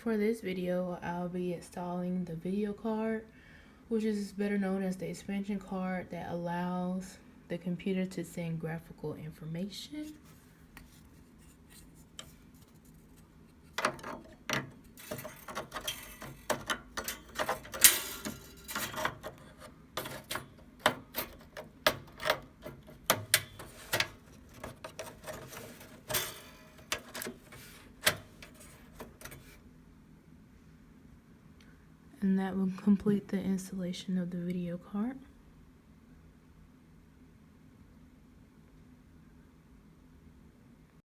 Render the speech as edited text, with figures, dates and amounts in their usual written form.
For this video, I'll be installing the video card, which is better known as the expansion card that allows the computer to send graphical information. And that will complete the installation of the video card.